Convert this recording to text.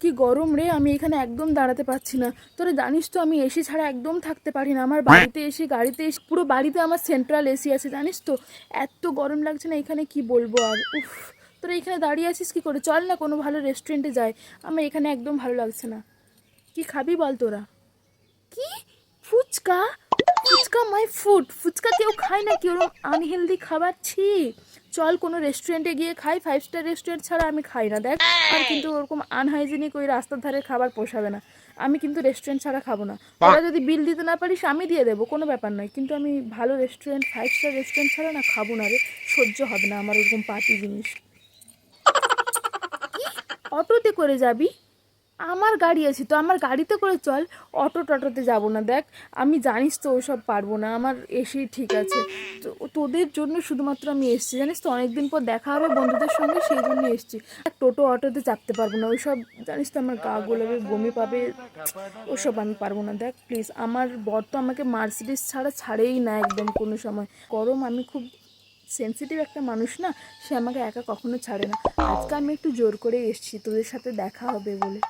কি গরম রে, আমি এখানে একদম দাঁড়াতে পারছি না। তোরা জানিস তো আমি এসি ছাড়া একদম থাকতে পারি না। আমার বাড়িতে এসে গাড়িতে এসে পুরো বাড়িতে আমার সেন্ট্রাল এসি আছে, জানিস তো। এত গরম লাগছে না এখানে, কি বলবো আর। উফ, তোরা এখানে দাঁড়িয়ে আছিস কি করে? চল না কোনো ভালো রেস্টুরেন্টে যাই। আমার এখানে একদম ভালো লাগছে না। কি খাবি বল তোরা? কি? ফুচকা? Phuchka my food. ফুচকা কেউ খায় না কি? ওরকম আনহেলদি খাবার, ছি। চল কোনো রেস্টুরেন্টে গিয়ে খাই, 5 স্টার রেস্টুরেন্ট ছাড়া আমি খাই না, দেখ। আর কিন্তু ওরকম আনহাইজেনিক ওই রাস্তার ধারে খাবার পোষাবে না। আমি কিন্তু রেস্টুরেন্ট ছাড়া খাবো না। ওরা যদি বিল দিতে না পারিস আমি দিয়ে দেবো, কোনো ব্যাপার নয়, কিন্তু আমি ভালো রেস্টুরেন্ট, 5 স্টার রেস্টুরেন্ট ছাড়া না খাবো না রে। সহ্য হবে না আমার ওরকম পার্টি জিনিস। কি? অটোতে করে যাবি? আমার গাড়ি আছে তো, আমার গাড়িতে করে চল। অটো টটোতে যাব না, দেখ। আমি জানিস তো ওসব পারবো না, আমার এসেই ঠিক আছে। তো তোদের জন্য শুধুমাত্র আমি এসেছি, জানিস তো, অনেকদিন পর দেখা হবে বন্ধুদের সঙ্গে, সেই জন্য এসেছি। টোটো অটোতে চাপতে পারবো না, ওইসব জানিস তো আমার গা গোলাবে, বমি পাবে, ওসব আমি পারবো না। দেখ প্লিজ, আমার বর তো আমাকে মার্সিডিস ছাড়া ছাড়েই না একদম কোনো সময়। গরম, আমি খুব সেন্সিটিভ একটা মানুষ না, সে আমাকে একা কখনো ছাড়ে না। আজকে আমি একটু জোর করে এসেছি তোদের সাথে দেখা হবে বলে।